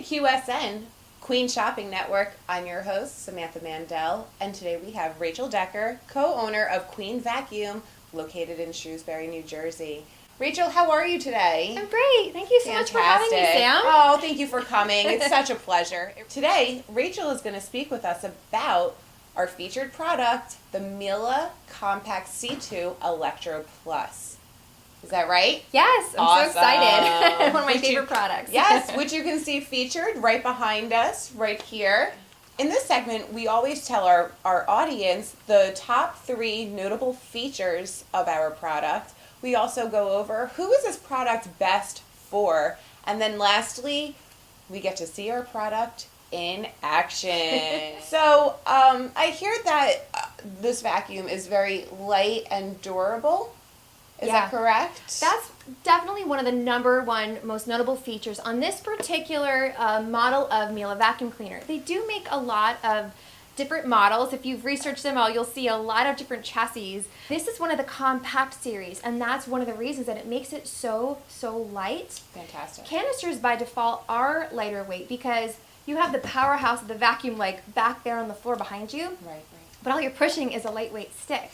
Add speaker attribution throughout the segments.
Speaker 1: QSN, Queen Shopping Network. I'm your host, Samantha Mandel, and today we have Rachel Decker, co-owner of Queen Vacuum, located in Shrewsbury, New Jersey. Rachel, how are you today?
Speaker 2: I'm great. Thank you so much for having me, Sam.
Speaker 1: Oh, thank you for coming. It's such a pleasure. Today, Rachel is going to speak with us about our featured product, the Miele C2 Electro Plus. Is that right?
Speaker 2: Yes, I'm
Speaker 1: awesome.
Speaker 2: So excited. One of my favorite products.
Speaker 1: Yes, which you can see featured right behind us, right here. In this segment, we always tell our audience the top 3 notable features of our product. We also go over who is this product best for. And then lastly, we get to see our product in action. So I hear that this vacuum is very light and durable. Is that correct?
Speaker 2: That's definitely one of the #1 most notable features on this particular model of Miele vacuum cleaner. They do make a lot of different models. If you've researched them all, you'll see a lot of different chassis. This is one of the compact series, and that's one of the reasons that it makes it so light.
Speaker 1: Fantastic.
Speaker 2: Canisters by default are lighter weight because you have the powerhouse of the vacuum like back there on the floor behind you.
Speaker 1: Right.
Speaker 2: But all you're pushing is a lightweight stick.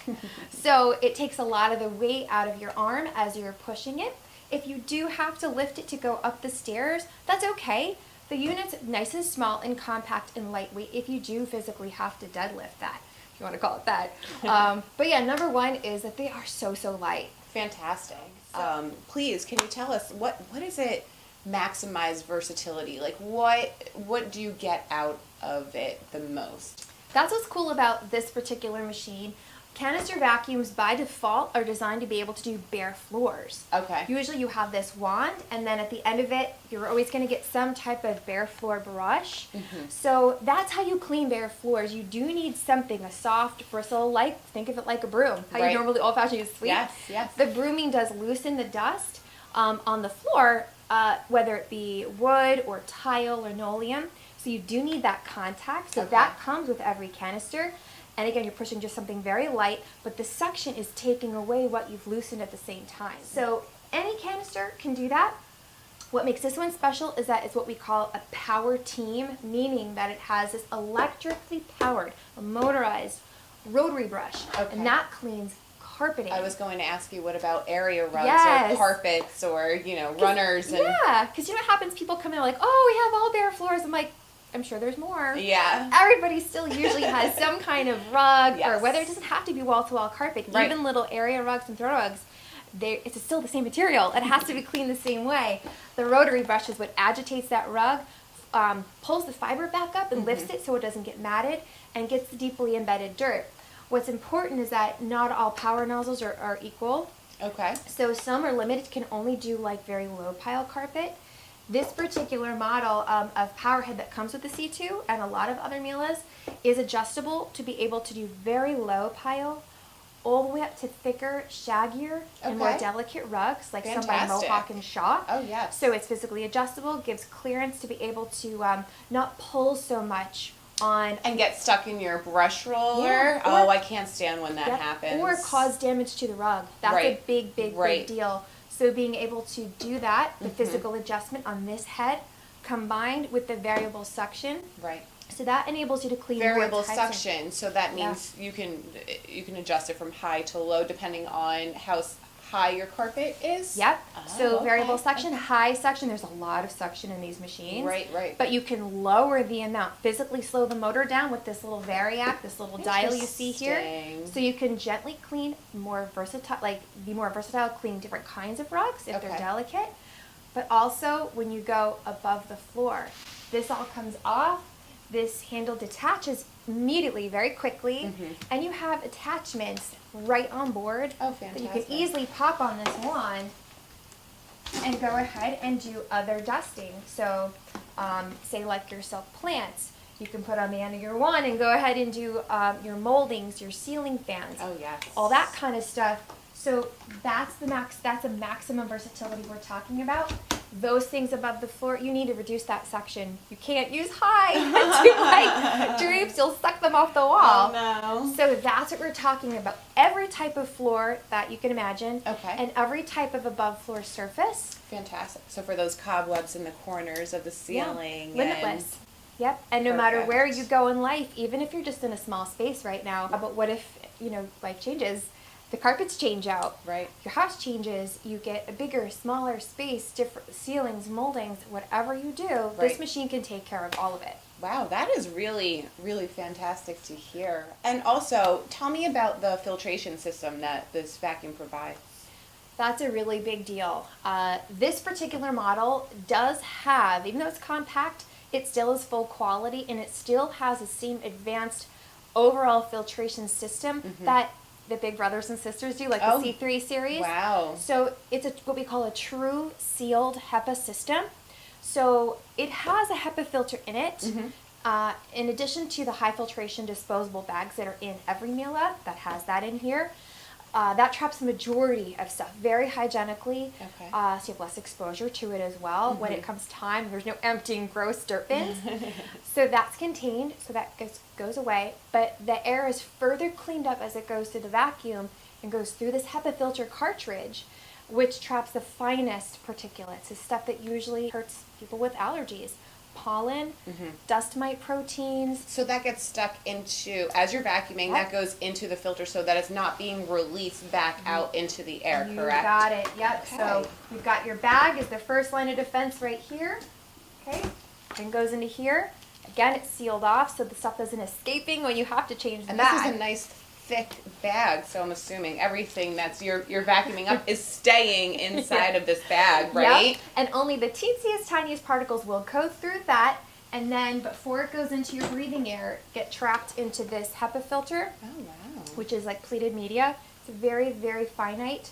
Speaker 2: So it takes a lot of the weight out of your arm as you're pushing it. If you do have to lift it to go up the stairs, that's okay. The unit's nice and small and compact and lightweight if you do physically have to deadlift that, if you want to call it that. But yeah, #1 is that they are so light.
Speaker 1: Fantastic. Please, can you tell us what is it maximize versatility? Like what do you get out of it the most?
Speaker 2: That's what's cool about this particular machine. Canister vacuums by default are designed to be able to do bare floors.
Speaker 1: Okay.
Speaker 2: Usually you have this wand, and then at the end of it, you're always going to get some type of bare floor brush. Mm-hmm. So that's how you clean bare floors. You do need something, a soft bristle, like, think of it like a broom. How you normally old-fashioned use sweep.
Speaker 1: Yes.
Speaker 2: The brooming does loosen the dust on the floor, whether it be wood or tile or linoleum. So you do need that contact. So that comes with every canister. And again, you're pushing just something very light, but the suction is taking away what you've loosened at the same time. So any canister can do that. What makes this one special is that it's what we call a power team, meaning that it has this electrically powered, a motorized rotary brush. Okay. And that cleans carpeting.
Speaker 1: I was going to ask you, what about area rugs or carpets or, runners?
Speaker 2: Yeah, because you know what happens? People come in and like, oh, we have all bare floors. I'm like, I'm sure there's more.
Speaker 1: Yeah.
Speaker 2: Everybody still usually has some kind of rug, or whether it doesn't have to be wall-to-wall carpet. Right. Even little area rugs and throw rugs, it's still the same material. It has to be cleaned the same way. The rotary brush is what agitates that rug, pulls the fiber back up and lifts it so it doesn't get matted, and gets the deeply embedded dirt. What's important is that not all power nozzles are equal.
Speaker 1: Okay.
Speaker 2: So some are limited, can only do like very low pile carpet. This particular model of power head that comes with the C2 and a lot of other Mieles is adjustable to be able to do very low pile all the way up to thicker, shaggier, and more delicate rugs like some by Mohawk and Shaw.
Speaker 1: Oh, yes.
Speaker 2: So it's physically adjustable, gives clearance to be able to not pull so much on.
Speaker 1: And get stuck in your brush roller. Yeah. I can't stand when that happens.
Speaker 2: Or cause damage to the rug. That's a big deal. So being able to do that, the physical adjustment on this head, combined with the variable suction.
Speaker 1: Right.
Speaker 2: So that enables you to clean
Speaker 1: variable suction. So that means you can adjust it from high to low depending on how high your carpet is.
Speaker 2: Yep. So variable suction, high suction. There's a lot of suction in these machines.
Speaker 1: Right.
Speaker 2: But you can lower the amount, physically slow the motor down with this little variac, this little dial you see here. So you can gently clean more versatile, be more versatile, clean different kinds of rugs if they're delicate. But also when you go above the floor, this all comes off. This handle detaches immediately, very quickly, and you have attachments right on board that you can easily pop on this wand and go ahead and do other dusting. So say like your silk plants, you can put on the end of your wand and go ahead and do your moldings, your ceiling fans, all that kind of stuff. So that's a maximum versatility we're talking about. those things above the floor, you need to reduce that section. You can't use high to like drapes, you'll suck them off the wall.
Speaker 1: Oh no.
Speaker 2: So that's what we're talking about. Every type of floor that you can imagine.
Speaker 1: Okay.
Speaker 2: And every type of above floor surface.
Speaker 1: Fantastic. So for those cobwebs in the corners of the ceiling.
Speaker 2: Yeah. Limitless. Yep. And no matter where you go in life, even if you're just in a small space right now, but what if, life changes? The carpets change out.
Speaker 1: Right.
Speaker 2: Your house changes. You get a bigger, smaller space, different ceilings, moldings, whatever you do, this machine can take care of all of it.
Speaker 1: Wow, that is really, really fantastic to hear. And also, tell me about the filtration system that this vacuum provides.
Speaker 2: That's a really big deal. This particular model does have, even though it's compact, it still is full quality, and it still has the same advanced overall filtration system that the big brothers and sisters do, like the C3 series.
Speaker 1: Wow.
Speaker 2: So it's what we call a true sealed HEPA system. So it has a HEPA filter in it. In addition to the high filtration disposable bags that are in every Miele that has that in here. That traps the majority of stuff very hygienically,
Speaker 1: Okay.
Speaker 2: So you have less exposure to it as well. When it comes time, there's no emptying gross dirt bins. So that's contained, so that goes away. But the air is further cleaned up as it goes through the vacuum and goes through this HEPA filter cartridge, which traps the finest particulates, the stuff that usually hurts people with allergies. Pollen, dust mite proteins.
Speaker 1: So that gets stuck into, as you're vacuuming, that goes into the filter so that it's not being released back out into the air,
Speaker 2: You
Speaker 1: correct?
Speaker 2: got it, yep.
Speaker 1: Okay.
Speaker 2: So you've got your bag is the first line of defense right here, okay? Then goes into here. Again, it's sealed off so the stuff isn't escaping when you have to change the
Speaker 1: And
Speaker 2: bag.
Speaker 1: this is a nice thick bag, so I'm assuming everything that's you're vacuuming up is staying inside of this bag, right?
Speaker 2: Yep. And only the teeniest, tiniest particles will go through that, and then before it goes into your breathing air, get trapped into this HEPA filter,
Speaker 1: Oh wow.
Speaker 2: which is like pleated media. It's very, very finite.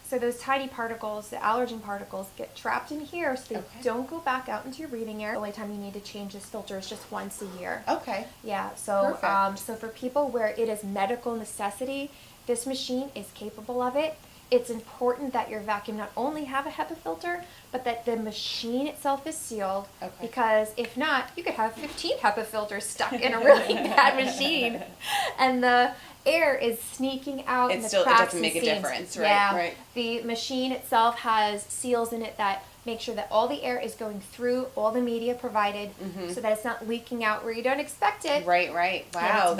Speaker 2: So those tiny particles, the allergen particles, get trapped in here so they don't go back out into your breathing air. The only time you need to change this filter is just once a year.
Speaker 1: Okay.
Speaker 2: Yeah, so
Speaker 1: Perfect.
Speaker 2: so for people where it is medical necessity, this machine is capable of it. It's important that your vacuum not only have a HEPA filter, but that the machine itself is sealed.
Speaker 1: Okay.
Speaker 2: Because if not, you could have 15 HEPA filters stuck in a really bad machine, and the air is sneaking out.
Speaker 1: It
Speaker 2: cracks
Speaker 1: doesn't make
Speaker 2: and
Speaker 1: a
Speaker 2: seams.
Speaker 1: difference, right?
Speaker 2: Yeah.
Speaker 1: Right.
Speaker 2: The machine itself has seals in it that make sure that all the air is going through all the media provided, so that it's not leaking out where you don't expect it.
Speaker 1: Right.
Speaker 2: Yeah,
Speaker 1: Wow.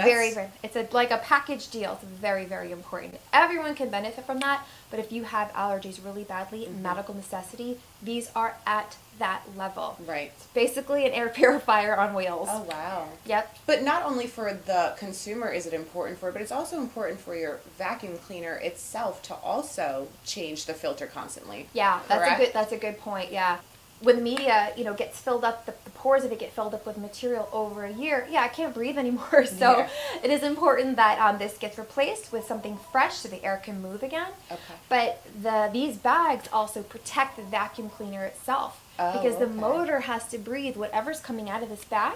Speaker 2: it's like a package deal. It's very, very important. Everyone can benefit from that, but if you have allergies really badly, medical necessity, these are at that level.
Speaker 1: Right.
Speaker 2: It's basically an air purifier on wheels.
Speaker 1: Oh wow.
Speaker 2: Yep.
Speaker 1: But not only for the consumer is it important for, but it's also important for your vacuum cleaner itself to also change the filter constantly.
Speaker 2: Yeah,
Speaker 1: Correct?
Speaker 2: that's a good point. Yeah. When the media, gets filled up, the pores of it get filled up with material over a year, I can't breathe anymore. So it is important that this gets replaced with something fresh so the air can move again.
Speaker 1: Okay.
Speaker 2: But these bags also protect the vacuum cleaner itself. Because the motor has to breathe whatever's coming out of this bag.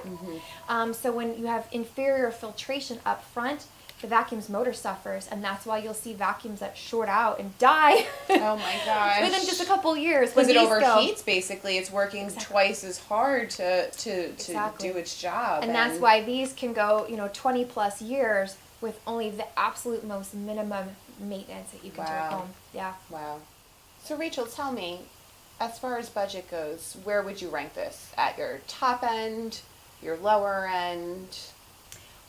Speaker 2: So when you have inferior filtration up front, the vacuum's motor suffers, and that's why you'll see vacuums that short out and die.
Speaker 1: Oh my gosh.
Speaker 2: Within just a couple years.
Speaker 1: Because it overheats, basically. It's working twice as hard to do its job.
Speaker 2: And that's why these can go, 20 plus years with only the absolute most minimum maintenance that you can do at home. Yeah.
Speaker 1: Wow. So Rachel, tell me, as far as budget goes, where would you rank this? At your top end, your lower end?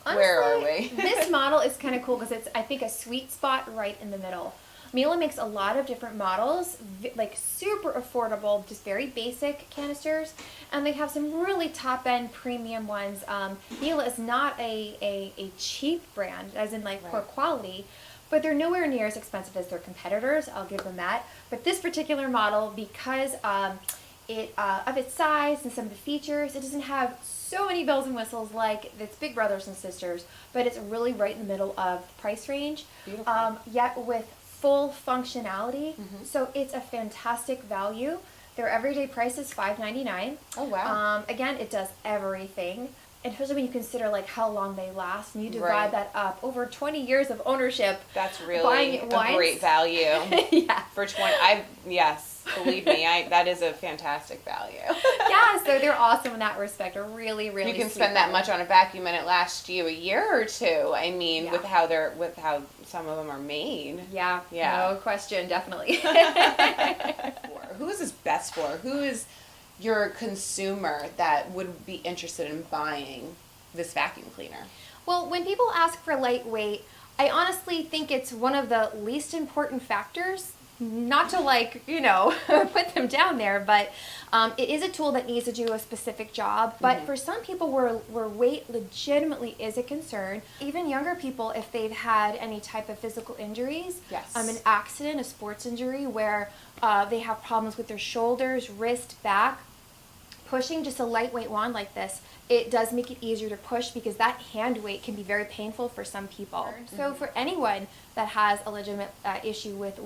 Speaker 2: Honestly,
Speaker 1: where are we?
Speaker 2: This model is kind of cool because it's, I think, a sweet spot right in the middle. Miele makes a lot of different models, like super affordable, just very basic canisters, and they have some really top-end premium ones. Miele is not a cheap brand, as in like poor quality, but they're nowhere near as expensive as their competitors. I'll give them that. But this particular model, because of its size and some of the features, it doesn't have so many bells and whistles like its big brothers and sisters, but it's really right in the middle of the price range.
Speaker 1: Beautiful.
Speaker 2: Yet with full functionality, so it's a fantastic value. Their everyday price is $5.99.
Speaker 1: Oh wow.
Speaker 2: Again, it does everything. especially when you consider like how long they last, and you divide that up over 20 years of ownership.
Speaker 1: That's really a great value.
Speaker 2: Yeah.
Speaker 1: For 20, yes, believe me, that is a fantastic value.
Speaker 2: Yeah, so they're awesome in that respect. Are really, really.
Speaker 1: You can spend that much on a vacuum and it lasts you a year or two. I mean, with how some of them are made.
Speaker 2: Yeah. No question, definitely.
Speaker 1: Who is this best for? Who is your consumer that would be interested in buying this vacuum cleaner?
Speaker 2: Well, when people ask for lightweight, I honestly think it's one of the least important factors. Not to put them down there, but it is a tool that needs to do a specific job. But for some people where weight legitimately is a concern, even younger people, if they've had any type of physical injuries, an accident, a sports injury where they have problems with their shoulders, wrist, back, pushing just a lightweight wand like this, it does make it easier to push because that hand weight can be very painful for some people. So for anyone that has a legitimate issue with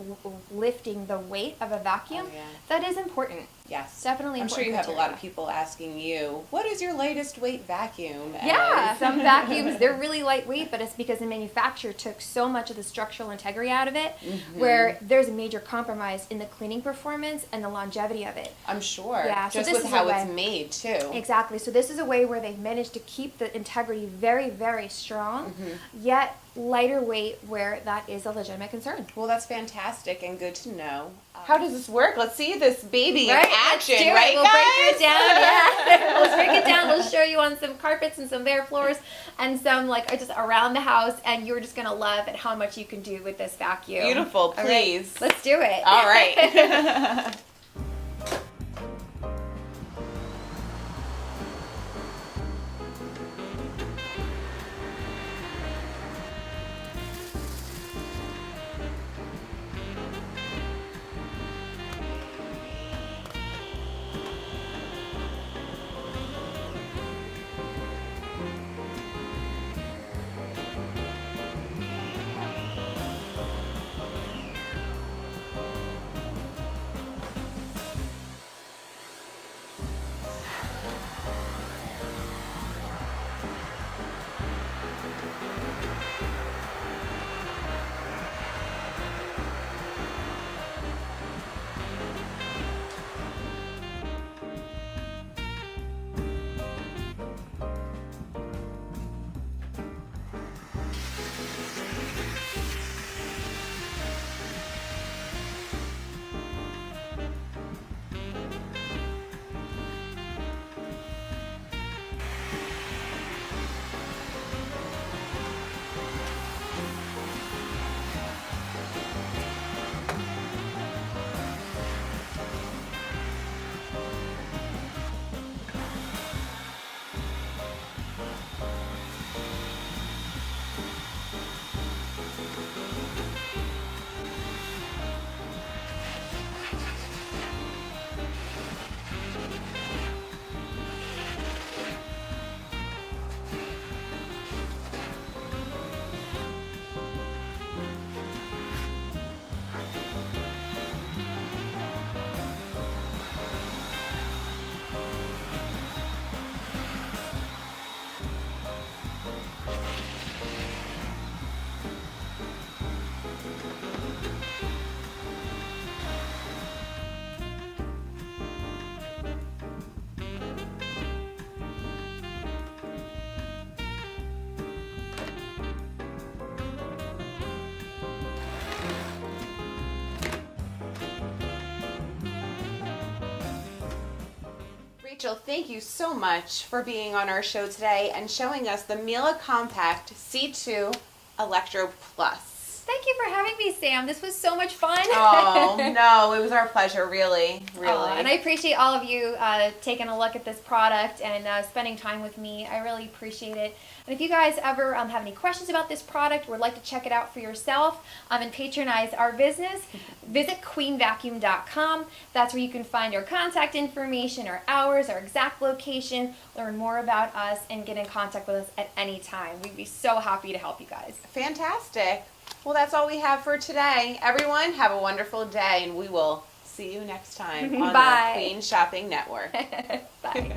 Speaker 2: lifting the weight of a vacuum, that is important.
Speaker 1: Yes.
Speaker 2: Definitely
Speaker 1: I'm
Speaker 2: important.
Speaker 1: sure you have a lot of people asking you, what is your latest weight vacuum?
Speaker 2: Yeah, some vacuums, they're really lightweight, but it's because the manufacturer took so much of the structural integrity out of it, where there's a major compromise in the cleaning performance and the longevity of it.
Speaker 1: I'm sure.
Speaker 2: Yeah,
Speaker 1: just with how it's made, too.
Speaker 2: Exactly. So this is a way where they've managed to keep the integrity very, very strong, yet lighter weight where that is a legitimate concern.
Speaker 1: Well, that's fantastic and good to know. How does this work? Let's see this baby in action,
Speaker 2: Let's do it.
Speaker 1: right,
Speaker 2: We'll
Speaker 1: guys?
Speaker 2: break it down, yeah. We'll break it down. We'll show you on some carpets and some bare floors and some just around the house, and you're just going to love at how much you can do with this vacuum.
Speaker 1: Beautiful, please.
Speaker 2: All right, let's do it.
Speaker 1: All right. Rachel, thank you so much for being on our show today and showing us the Miele Compact C2 Electro Plus.
Speaker 2: Thank you for having me, Sam. This was so much fun.
Speaker 1: Oh, no, it was our pleasure, really.
Speaker 2: And I appreciate all of you taking a look at this product and spending time with me. I really appreciate it. And if you guys ever have any questions about this product or would like to check it out for yourself and patronize our business, visit queenvacuum.com. That's where you can find our contact information, our hours, our exact location, learn more about us, and get in contact with us at any time. We'd be so happy to help you guys.
Speaker 1: Fantastic. Well, that's all we have for today. Everyone, have a wonderful day, and we will see you next time on the Queen Shopping Network.
Speaker 2: Bye.